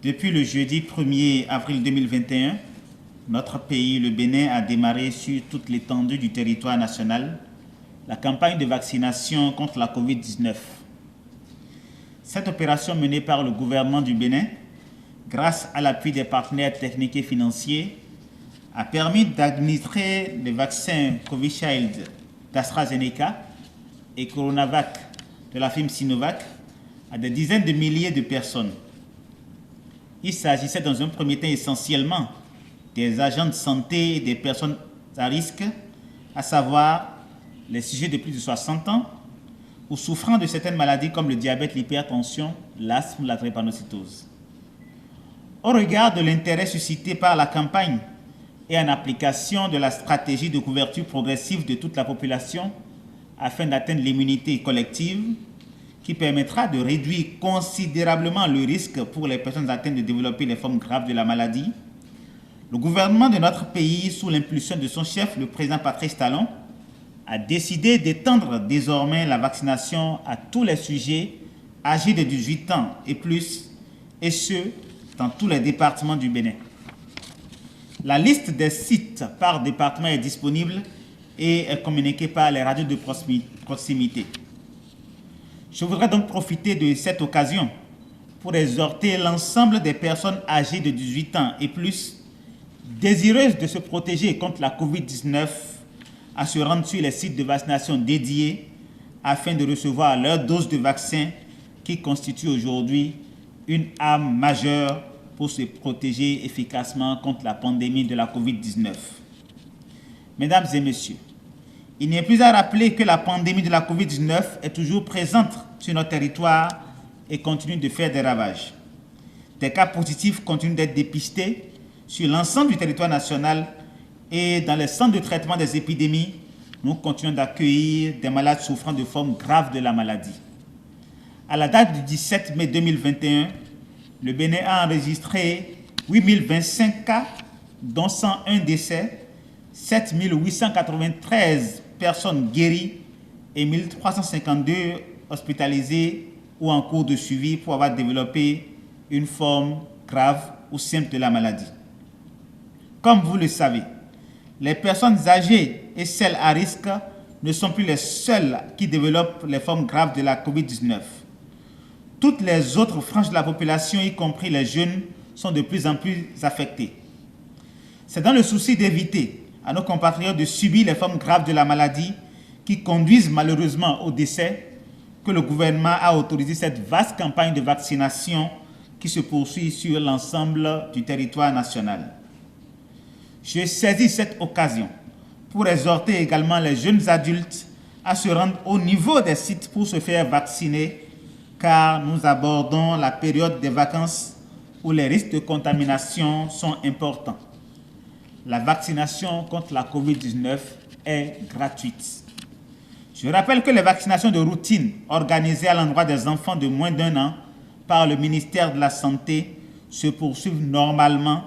Depuis le jeudi 1er avril 2021, notre pays, le Bénin, a démarré sur toute l'étendue du territoire national la campagne de vaccination contre la COVID-19. Cette opération menée par le gouvernement du Bénin, grâce à l'appui des partenaires techniques et financiers, a permis d'administrer les vaccins Covishield d'AstraZeneca et Coronavac de la firme Sinovac à des dizaines de milliers de personnes. Il s'agissait dans un premier temps essentiellement des agents de santé et des personnes à risque, à savoir les sujets de plus de 60 ans ou souffrant de certaines maladies comme le diabète, l'hypertension, l'asthme ou la drépanocytose. Au regard de l'intérêt suscité par la campagne et en application de la stratégie de couverture progressive de toute la population afin d'atteindre l'immunité collective qui permettra de réduire considérablement le risque pour les personnes atteintes de développer les formes graves de la maladie, le gouvernement de notre pays, sous l'impulsion de son chef, le président Patrice Talon, a décidé d'étendre désormais la vaccination à tous les sujets âgés de 18 ans et plus, et ce, dans tous les départements du Bénin. La liste des sites par département est disponible et est communiquée par les radios de proximité. Je voudrais donc profiter de cette occasion pour exhorter l'ensemble des personnes âgées de 18 ans et plus, désireuses de se protéger contre la COVID-19, à se rendre sur les sites de vaccination dédiés afin de recevoir leur dose de vaccin qui constitue aujourd'hui une arme majeure pour se protéger efficacement contre la pandémie de la COVID-19. Mesdames et messieurs, il n'est plus à rappeler que la pandémie de la COVID-19 est toujours présente sur notre territoire et continue de faire des ravages. Des cas positifs continuent d'être dépistés sur l'ensemble du territoire national et dans les centres de traitement des épidémies, nous continuons d'accueillir des malades souffrant de formes graves de la maladie. À la date du 17 mai 2021, le Bénin a enregistré 8025 cas, dont 101 décès, 7893 personnes guéries et 1352 hospitalisées ou en cours de suivi pour avoir développé une forme grave ou simple de la maladie. Comme vous le savez, les personnes âgées et celles à risque ne sont plus les seules qui développent les formes graves de la COVID-19. Toutes les autres franges de la population, y compris les jeunes, sont de plus en plus affectées. C'est dans le souci d'éviter à nos compatriotes de subir les formes graves de la maladie qui conduisent malheureusement au décès que le gouvernement a autorisé cette vaste campagne de vaccination qui se poursuit sur l'ensemble du territoire national. Je saisis cette occasion pour exhorter également les jeunes adultes à se rendre au niveau des sites pour se faire vacciner, car nous abordons la période des vacances où les risques de contamination sont importants. La vaccination contre la COVID-19 est gratuite. Je rappelle que les vaccinations de routine organisées à l'endroit des enfants de moins d'1 an par le ministère de la Santé se poursuivent normalement,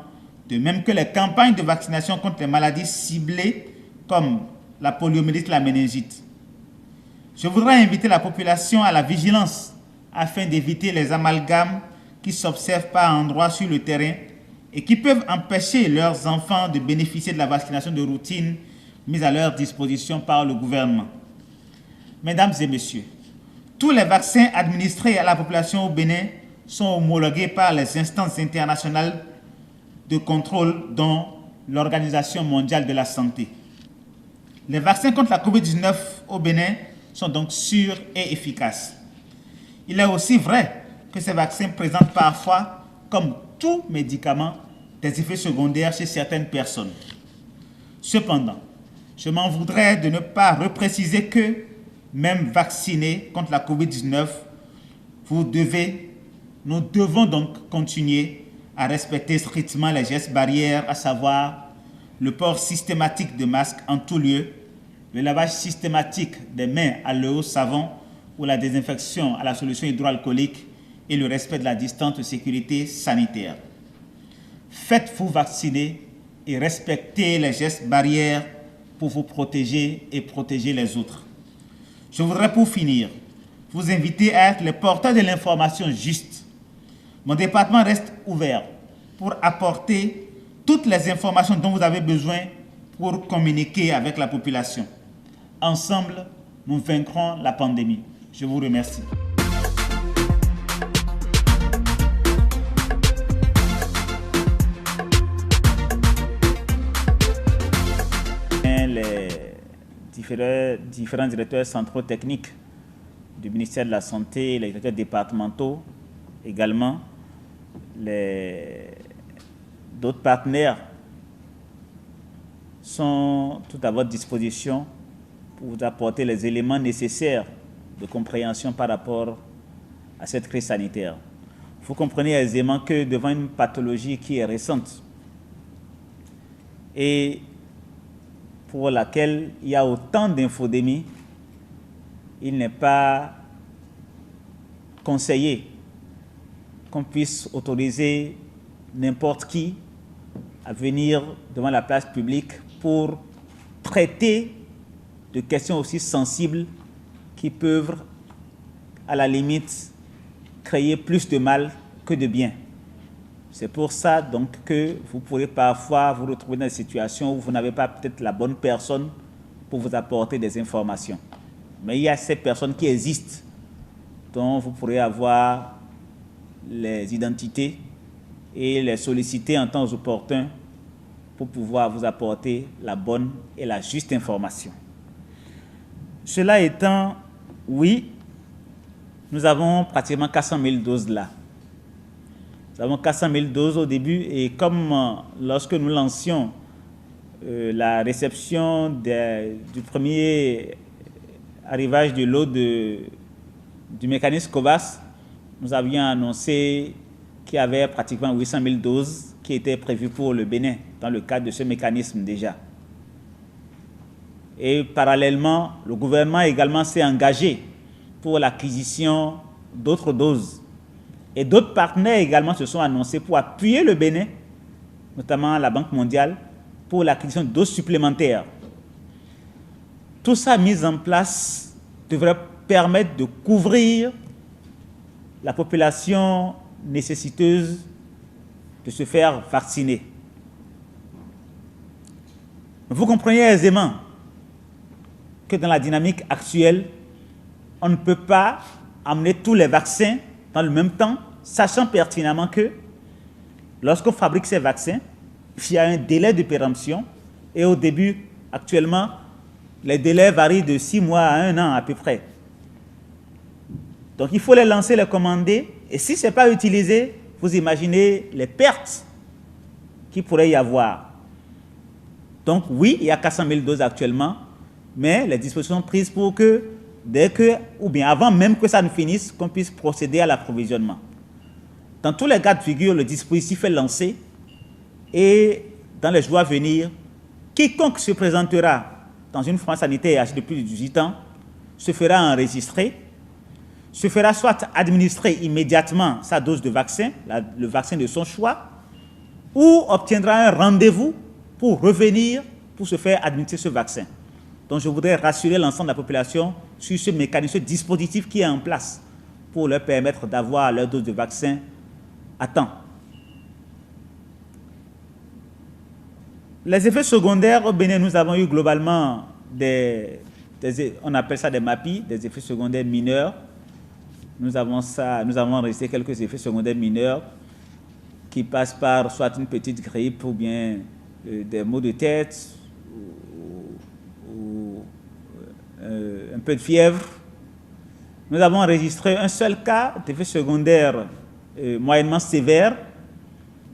de même que les campagnes de vaccination contre les maladies ciblées comme la poliomyélite et la méningite. Je voudrais inviter la population à la vigilance afin d'éviter les amalgames qui s'observent par endroits sur le terrain et qui peuvent empêcher leurs enfants de bénéficier de la vaccination de routine mise à leur disposition par le gouvernement. Mesdames et messieurs, tous les vaccins administrés à la population au Bénin sont homologués par les instances internationales de contrôle, dont l'Organisation mondiale de la santé. Les vaccins contre la COVID-19 au Bénin sont donc sûrs et efficaces. Il est aussi vrai que ces vaccins présentent parfois, comme tout médicament, des effets secondaires chez certaines personnes. Cependant, je m'en voudrais de ne pas repréciser que, même vaccinés contre la COVID-19, nous devons donc continuer à respecter strictement les gestes barrières, à savoir le port systématique de masques en tout lieu, le lavage systématique des mains à l'eau savon ou la désinfection à la solution hydroalcoolique et le respect de la distance de sécurité sanitaire. Faites-vous vacciner et respectez les gestes barrières pour vous protéger et protéger les autres. Je voudrais pour finir vous inviter à être les porteurs de l'information juste. Mon département reste ouvert pour apporter toutes les informations dont vous avez besoin pour communiquer avec la population. Ensemble, nous vaincrons la pandémie. Je vous remercie. Les différents directeurs centraux techniques du ministère de la Santé, les directeurs départementaux également, d'autres partenaires sont tout à votre disposition pour vous apporter les éléments nécessaires de compréhension par rapport à cette crise sanitaire. Vous comprenez aisément que devant une pathologie qui est récente et pour laquelle il y a autant d'infodémies, il n'est pas conseillé qu'on puisse autoriser n'importe qui à venir devant la place publique pour traiter de questions aussi sensibles qui peuvent, à la limite, créer plus de mal que de bien. C'est pour ça donc que vous pourrez parfois vous retrouver dans des situations où vous n'avez pas peut-être la bonne personne pour vous apporter des informations. Mais il y a ces personnes qui existent, dont vous pourrez avoir les identités et les solliciter en temps opportun pour pouvoir vous apporter la bonne et la juste information. Cela étant, oui, nous avons pratiquement 400 000 doses là. Nous avons 400 000 doses au début et comme lorsque nous lancions la réception du premier arrivage de l'eau du mécanisme COVAX, nous avions annoncé qu'il y avait pratiquement 800 000 doses qui étaient prévues pour le Bénin dans le cadre de ce mécanisme déjà. Et parallèlement, le gouvernement également s'est engagé pour l'acquisition d'autres doses. Et d'autres partenaires également se sont annoncés pour appuyer le Bénin, notamment la Banque mondiale, pour l'acquisition de doses supplémentaires. Tout ça mis en place devrait permettre de couvrir la population nécessiteuse de se faire vacciner. Vous comprenez aisément que dans la dynamique actuelle, on ne peut pas amener tous les vaccins dans le même temps, sachant pertinemment que lorsqu'on fabrique ces vaccins, il y a un délai de péremption et au début, actuellement, les délais varient de 6 mois à 1 an à peu près. Donc il faut les lancer, les commander et si ce n'est pas utilisé, vous imaginez les pertes qu'il pourrait y avoir. Donc oui, il y a 400 000 doses actuellement, mais les dispositions sont prises pour que dès que, ou bien avant même que ça ne finisse, qu'on puisse procéder à l'approvisionnement. Dans tous les cas de figure, le dispositif est lancé et dans les jours à venir, quiconque se présentera dans une France sanitaire âgée de plus de 18 ans se fera enregistrer, se fera soit administrer immédiatement sa dose de vaccin, le vaccin de son choix, ou obtiendra un rendez-vous pour revenir pour se faire administrer ce vaccin. Donc je voudrais rassurer l'ensemble de la population sur ce mécanisme, ce dispositif qui est en place pour leur permettre d'avoir leur dose de vaccin à temps. Les effets secondaires au Bénin, nous avons eu globalement on appelle ça des MAPI, des effets secondaires mineurs. Nous avons enregistré quelques effets secondaires mineurs qui passent par soit une petite grippe ou bien des maux de tête ou un peu de fièvre. Nous avons enregistré un seul cas d'effet secondaire moyennement sévère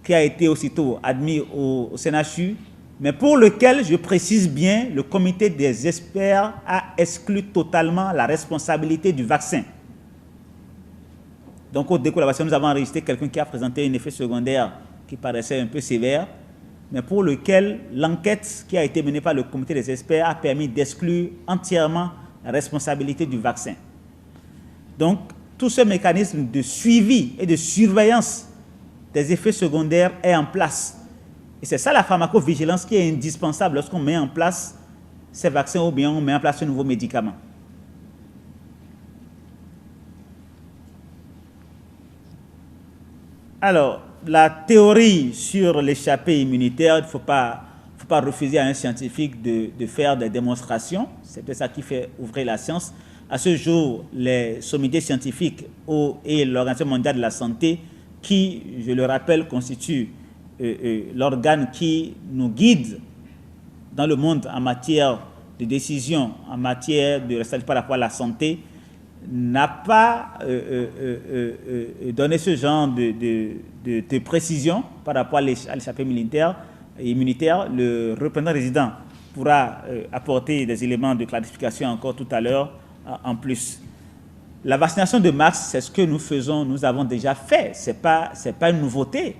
qui a été aussitôt admis au CNHU, mais pour lequel, je précise bien, le comité des experts a exclu totalement la responsabilité du vaccin. Donc au décours de la vaccin, nous avons enregistré quelqu'un qui a présenté un effet secondaire qui paraissait un peu sévère, mais pour lequel l'enquête qui a été menée par le comité des experts a permis d'exclure entièrement la responsabilité du vaccin. Donc, tout ce mécanisme de suivi et de surveillance des effets secondaires est en place. Et c'est ça la pharmacovigilance qui est indispensable lorsqu'on met en place ces vaccins ou bien on met en place un nouveau médicament. Alors, la théorie sur l'échappée immunitaire, il ne faut pas refuser à un scientifique de faire des démonstrations. C'est peut-être ça qui fait ouvrir la science. À ce jour, les sommités scientifiques et l'Organisation mondiale de la santé, qui, je le rappelle, constitue l'organe qui nous guide dans le monde en matière de décision, en matière de responsabilité par rapport à la santé, n'a pas donné ce genre de précision par rapport à l'échappée immunitaire. Le représentant résident pourra apporter des éléments de clarification encore tout à l'heure en plus. La vaccination de masse, c'est ce que nous faisons, nous avons déjà fait. Ce n'est pas une nouveauté.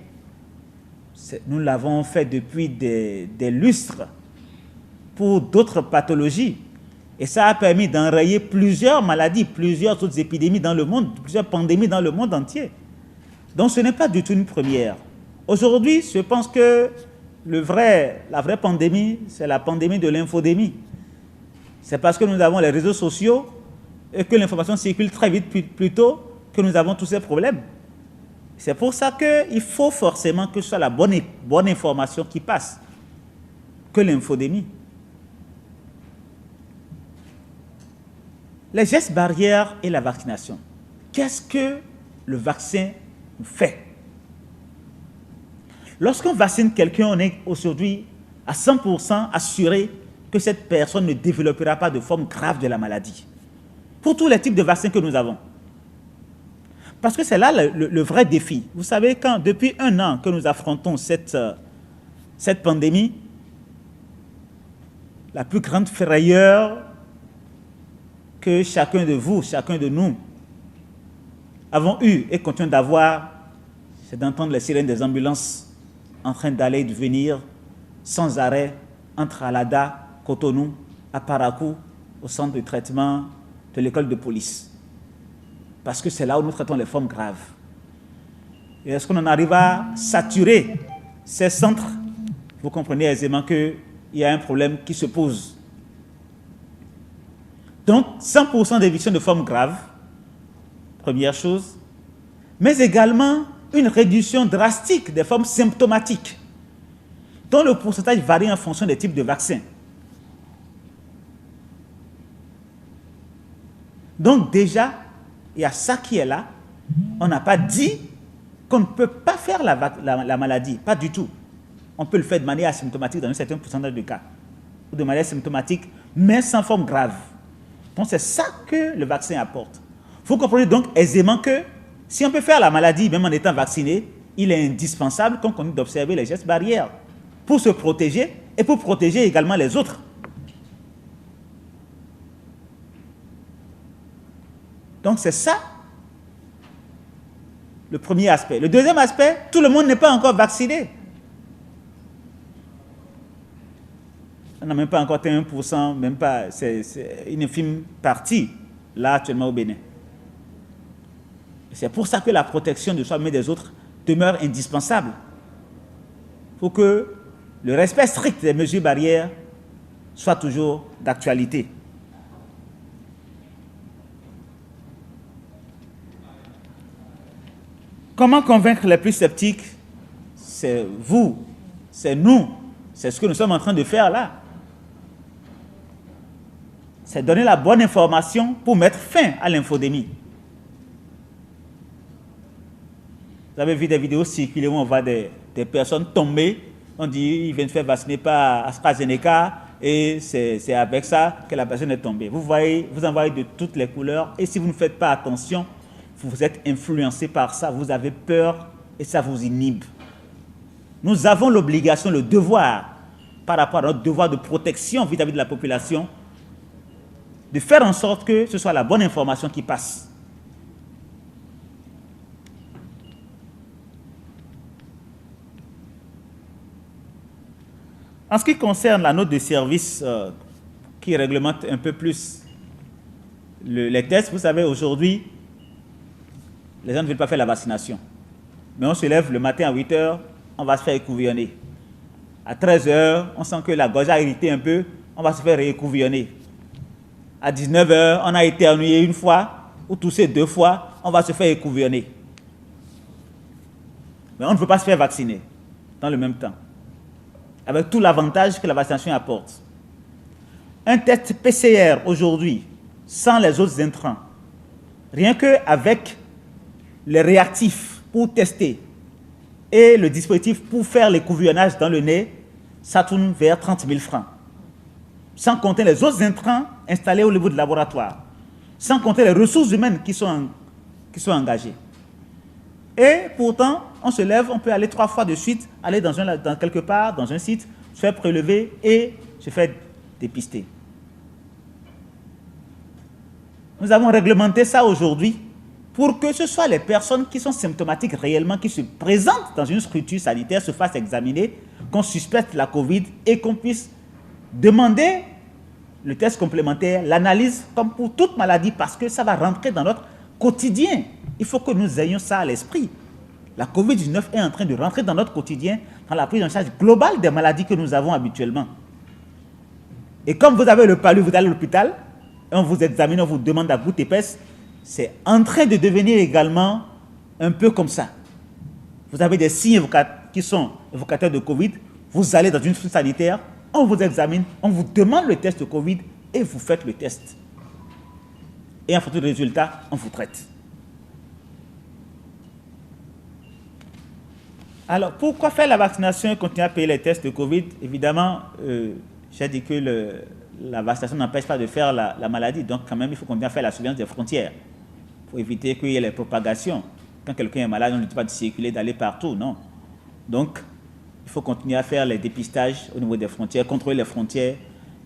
Nous l'avons fait depuis des lustres pour d'autres pathologies. Et ça a permis d'enrayer plusieurs maladies, plusieurs autres épidémies dans le monde, plusieurs pandémies dans le monde entier. Donc ce n'est pas du tout une première. Aujourd'hui, je pense que la vraie pandémie, c'est la pandémie de l'infodémie. C'est parce que nous avons les réseaux sociaux et que l'information circule très vite plutôt que nous avons tous ces problèmes. C'est pour ça qu'il faut forcément que ce soit la bonne information qui passe que l'infodémie. Les gestes barrières et la vaccination. Qu'est-ce que le vaccin fait? Lorsqu'on vaccine quelqu'un, on est aujourd'hui à 100% assuré que cette personne ne développera pas de forme grave de la maladie. Pour tous les types de vaccins que nous avons. Parce que c'est là le vrai défi. Vous savez, depuis 1 an que nous affrontons cette pandémie, la plus grande frayeur que chacun de vous, chacun de nous avons eu et continuons d'avoir, c'est d'entendre les sirènes des ambulances en train d'aller et de venir sans arrêt entre Alada, Cotonou, à Parakou, au centre de traitement de l'école de police. Parce que c'est là où nous traitons les formes graves. Et est-ce qu'on en arrive à saturer ces centres? Vous comprenez aisément qu'il y a un problème qui se pose. Donc, 100% d'éviction de formes graves, première chose, mais également une réduction drastique des formes symptomatiques, dont le pourcentage varie en fonction des types de vaccins. Donc déjà, il y a ça qui est là. On n'a pas dit qu'on ne peut pas faire la maladie, pas du tout. On peut le faire de manière asymptomatique dans un certain pourcentage de cas, ou de manière symptomatique, mais sans forme grave. Donc c'est ça que le vaccin apporte. Vous comprenez donc aisément que si on peut faire la maladie, même en étant vacciné, il est indispensable qu'on continue d'observer les gestes barrières pour se protéger et pour protéger également les autres. Donc c'est ça le premier aspect. Le deuxième aspect, tout le monde n'est pas encore vacciné. On n'a même pas encore atteint 1%, même pas, c'est une infime partie, là actuellement au Bénin. C'est pour ça que la protection de soi-même et des autres demeure indispensable. Il faut que le respect strict des mesures barrières soit toujours d'actualité. Comment convaincre les plus sceptiques? C'est vous, c'est nous, c'est ce que nous sommes en train de faire là. C'est donner la bonne information pour mettre fin à l'infodémie. Vous avez vu des vidéos circuler où on voit des personnes tomber, on dit ils viennent se faire vacciner par AstraZeneca et c'est avec ça que la personne est tombée. Vous en voyez de toutes les couleurs et si vous ne faites pas attention, vous êtes influencé par ça, vous avez peur et ça vous inhibe. Nous avons l'obligation, le devoir, par rapport à notre devoir de protection vis-à-vis de la population, de faire en sorte que ce soit la bonne information qui passe. En ce qui concerne la note de service qui réglemente un peu plus les tests, vous savez, aujourd'hui, les gens ne veulent pas faire la vaccination. Mais on se lève le matin à 8 h, on va se faire écouvillonner. À 13 h, on sent que la gorge a irrité un peu, on va se faire écouvillonner. À 19 h, on a été ennuyé une fois, ou toussé 2 fois, on va se faire écouvillonner. Mais on ne veut pas se faire vacciner dans le même temps, avec tout l'avantage que la vaccination apporte. Un test PCR aujourd'hui, sans les autres intrants, rien qu'avec les réactifs pour tester et le dispositif pour faire l'écouvillonnage dans le nez, ça tourne vers 30 000 francs. Sans compter les autres intrants installés au niveau du laboratoire, sans compter les ressources humaines qui sont engagées. Et pourtant, on se lève, on peut aller 3 fois de suite, aller dans quelque part, dans un site, se faire prélever et se faire dépister. Nous avons réglementé ça aujourd'hui pour que ce soit les personnes qui sont symptomatiques réellement, qui se présentent dans une structure sanitaire, se fassent examiner, qu'on suspecte la Covid et qu'on puisse demander le test complémentaire, l'analyse, comme pour toute maladie, parce que ça va rentrer dans notre quotidien. Il faut que nous ayons ça à l'esprit. La Covid-19 est en train de rentrer dans notre quotidien, dans la prise en charge globale des maladies que nous avons habituellement. Et comme vous avez le palu, vous allez à l'hôpital, on vous examine, on vous demande à goutte épaisse, c'est en train de devenir également un peu comme ça. Vous avez des signes qui sont évocateurs de Covid, vous allez dans une structure sanitaire, on vous examine, on vous demande le test de Covid et vous faites le test. Et en fonction du résultat, on vous traite. Alors, pourquoi faire la vaccination et continuer à payer les tests de Covid? Évidemment, j'ai dit que la vaccination n'empêche pas de faire la maladie, donc quand même, il faut continuer à faire la surveillance des frontières pour éviter qu'il y ait les propagations. Quand quelqu'un est malade, on ne dit pas de circuler, d'aller partout, non. Donc, il faut continuer à faire les dépistages au niveau des frontières, contrôler les frontières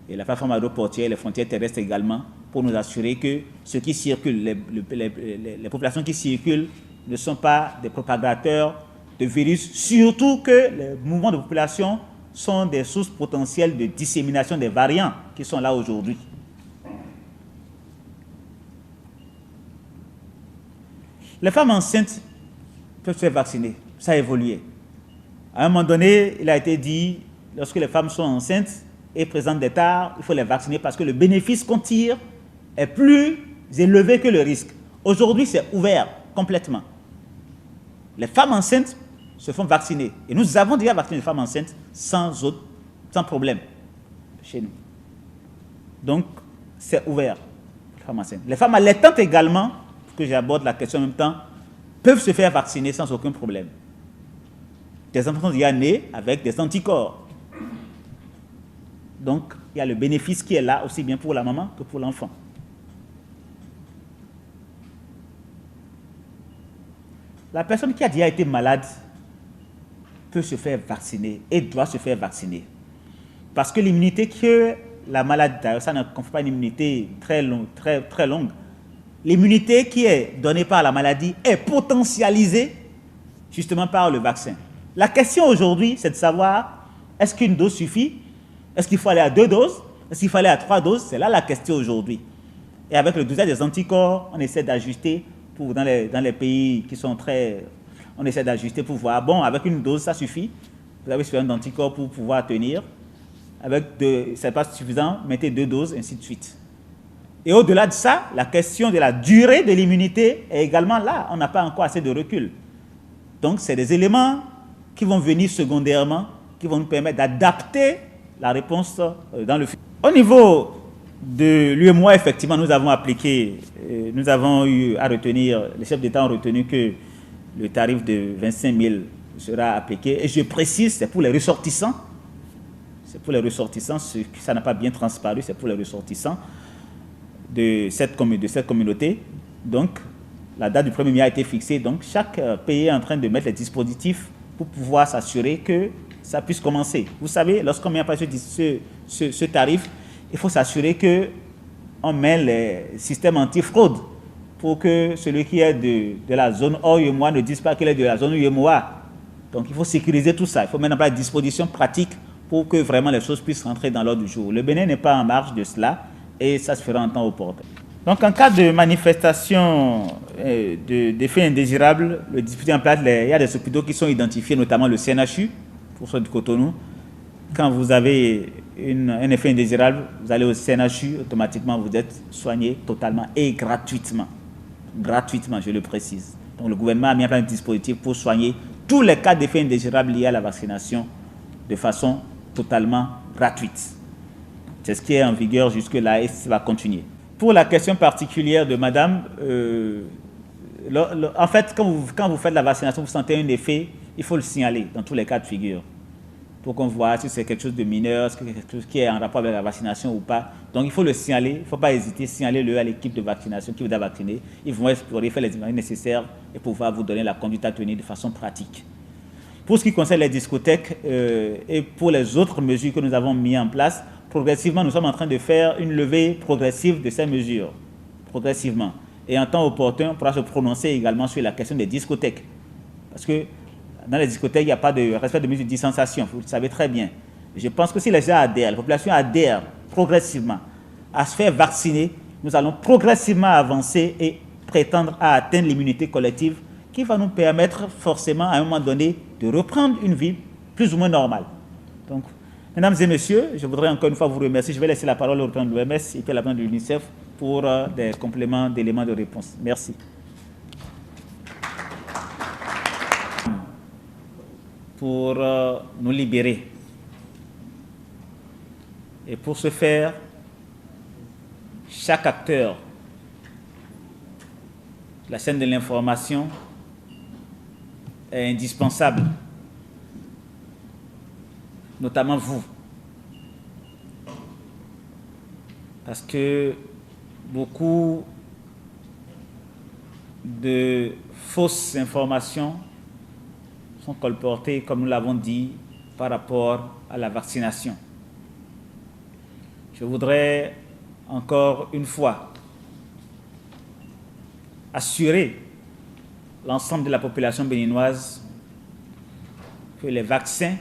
et la plateforme aéroportuaire, les frontières terrestres également, pour nous assurer que ceux qui circulent, les populations qui circulent ne sont pas des propagateurs de virus, surtout que les mouvements de population sont des sources potentielles de dissémination des variants qui sont là aujourd'hui. Les femmes enceintes peuvent se faire vacciner, ça a évolué. À un moment donné, il a été dit, lorsque les femmes sont enceintes et présentent des tares, il faut les vacciner parce que le bénéfice qu'on tire est plus élevé que le risque. Aujourd'hui, c'est ouvert complètement. Les femmes enceintes se font vacciner. Et nous avons déjà vacciné les femmes enceintes sans problème chez nous. Donc, c'est ouvert, les femmes enceintes. Les femmes allaitantes également, parce que j'aborde la question en même temps, peuvent se faire vacciner sans aucun problème. Des enfants sont déjà nés avec des anticorps. Donc, il y a le bénéfice qui est là, aussi bien pour la maman que pour l'enfant. La personne qui a déjà été malade peut se faire vacciner et doit se faire vacciner. Parce que l'immunité que la maladie, ça ne confère pas une immunité très longue. L'immunité qui est donnée par la maladie est potentialisée justement par le vaccin. La question aujourd'hui, c'est de savoir, est-ce qu'une dose suffit? Est-ce qu'il faut aller à 2 doses? Est-ce qu'il faut aller à 3 doses? C'est là la question aujourd'hui. Et avec le dosage des anticorps, on essaie d'ajuster dans les pays qui sont très... On essaie d'ajuster pour voir, bon, avec une dose, ça suffit. Vous avez suffisamment d'anticorps pour pouvoir tenir. Avec ce n'est pas suffisant, mettez 2 doses, ainsi de suite. Et au-delà de ça, la question de la durée de l'immunité est également là. On n'a pas encore assez de recul. Donc, c'est des éléments qui vont venir secondairement, qui vont nous permettre d'adapter la réponse dans le futur. Au niveau de l'UEMOA, effectivement, nous avons appliqué, nous avons eu à retenir, les chefs d'État ont retenu que le tarif de 25 000 sera appliqué. Et je précise, c'est pour les ressortissants. C'est pour les ressortissants, ça n'a pas bien transparu, c'est pour les ressortissants de cette communauté. Donc, la date du 1er mai a été fixée. Donc, chaque pays est en train de mettre les dispositifs pour pouvoir s'assurer que ça puisse commencer. Vous savez, lorsqu'on met en place ce tarif, il faut s'assurer qu'on met les systèmes anti-fraude pour que celui qui est de la zone hors UEMOA ne dise pas qu'il est de la zone UEMOA. Donc, il faut sécuriser tout ça. Il faut mettre en place des dispositions pratiques pour que vraiment les choses puissent rentrer dans l'ordre du jour. Le Bénin n'est pas en marge de cela et ça se fera en temps opportun. Donc, en cas de manifestation d'effets indésirables, le dispositif en place, il y a des hôpitaux qui sont identifiés, notamment le CNHU, pour ceux de Cotonou. Quand vous avez un effet indésirable, vous allez au CNHU, automatiquement vous êtes soigné totalement et gratuitement. Gratuitement, je le précise. Donc, le gouvernement a mis en place un dispositif pour soigner tous les cas d'effets indésirables liés à la vaccination de façon totalement gratuite. C'est ce qui est en vigueur jusque-là et ça va continuer. Pour la question particulière de madame, en fait, quand vous faites la vaccination, vous sentez un effet, il faut le signaler dans tous les cas de figure pour qu'on voit si c'est quelque chose de mineur, si c'est quelque chose qui est en rapport avec la vaccination ou pas. Donc il faut le signaler, il ne faut pas hésiter, signaler-le à l'équipe de vaccination qui vous a vacciné. Ils vont explorer, faire les examens nécessaires et pouvoir vous donner la conduite à tenir de façon pratique. Pour ce qui concerne les discothèques et pour les autres mesures que nous avons mises en place, progressivement, nous sommes en train de faire une levée progressive de ces mesures, progressivement. Et en temps opportun, on pourra se prononcer également sur la question des discothèques. Parce que dans les discothèques, il n'y a pas de respect de mesures de distanciation, vous le savez très bien. Je pense que si les gens adhèrent, la population adhère progressivement à se faire vacciner, nous allons progressivement avancer et prétendre à atteindre l'immunité collective qui va nous permettre forcément à un moment donné de reprendre une vie plus ou moins normale. Donc, mesdames et messieurs, je voudrais encore une fois vous remercier. Je vais laisser la parole au représentant de l'OMS et puis à la de l'UNICEF pour des compléments d'éléments de réponse. Merci. Pour nous libérer. Et pour ce faire, chaque acteur de la chaîne de l'information est indispensable, notamment vous. Parce que beaucoup de fausses informations sont colportées, comme nous l'avons dit, par rapport à la vaccination. Je voudrais encore une fois assurer l'ensemble de la population béninoise que les vaccins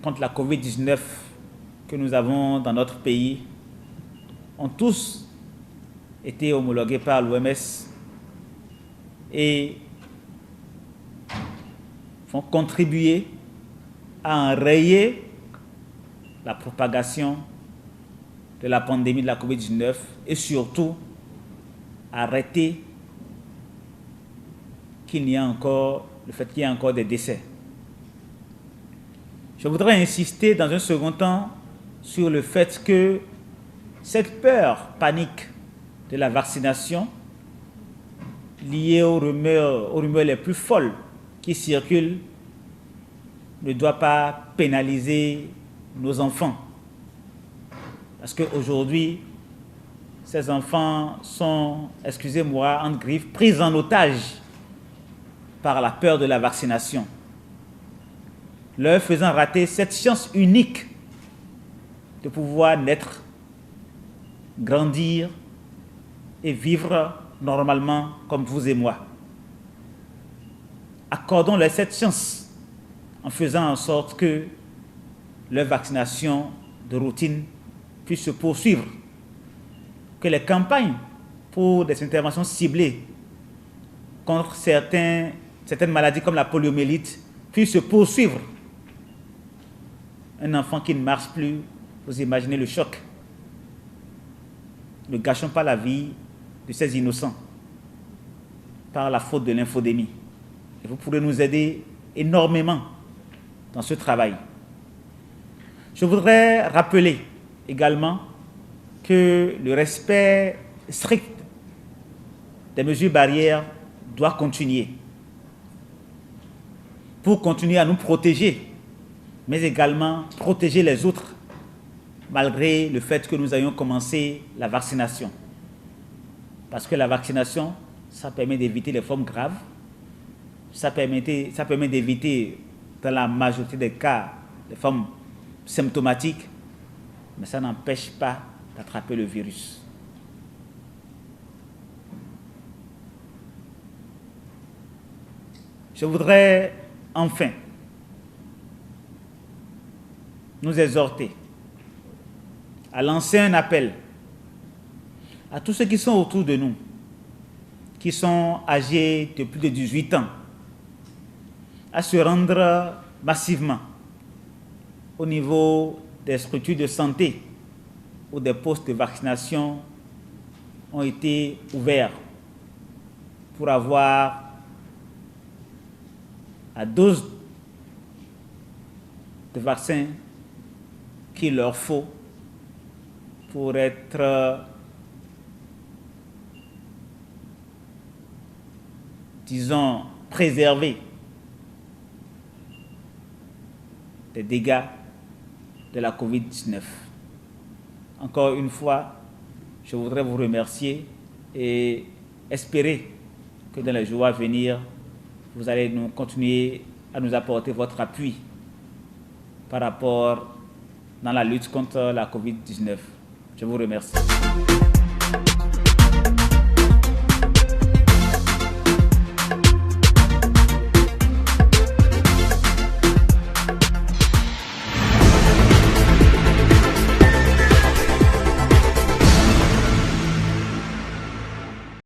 contre la COVID-19 que nous avons dans notre pays ont tous été homologués par l'OMS et vont contribuer à enrayer la propagation de la pandémie de la COVID-19 et surtout arrêter le fait qu'il y ait encore des décès. Je voudrais insister dans un second temps sur le fait que cette peur panique de la vaccination liée aux rumeurs les plus folles qui circulent ne doit pas pénaliser nos enfants. Parce qu'aujourd'hui, ces enfants sont, excusez-moi, en griffe, pris en otage par la peur de la vaccination, leur faisant rater cette chance unique de pouvoir naître, grandir et vivre normalement comme vous et moi. Accordons-leur cette chance en faisant en sorte que leur vaccination de routine puisse se poursuivre, que les campagnes pour des interventions ciblées contre certaines maladies comme la poliomyélite puissent se poursuivre. Un enfant qui ne marche plus, vous imaginez le choc. Ne gâchons pas la vie de ces innocents par la faute de l'infodémie. Et vous pourrez nous aider énormément dans ce travail. Je voudrais rappeler également que le respect strict des mesures barrières doit continuer pour continuer à nous protéger, mais également protéger les autres, malgré le fait que nous ayons commencé la vaccination. Parce que la vaccination, ça permet d'éviter les formes graves, ça permet d'éviter, dans la majorité des cas, les formes symptomatiques, mais ça n'empêche pas d'attraper le virus. Je voudrais enfin nous exhorter à lancer un appel à tous ceux qui sont autour de nous, qui sont âgés de plus de 18 ans, à se rendre massivement au niveau des structures de santé où des postes de vaccination ont été ouverts pour avoir la dose de vaccin qu'il leur faut pour être, disons, préservés des dégâts de la COVID-19. Encore une fois, je voudrais vous remercier et espérer que dans les jours à venir, vous allez continuer à nous apporter votre appui par rapport dans la lutte contre la COVID-19. Je vous remercie.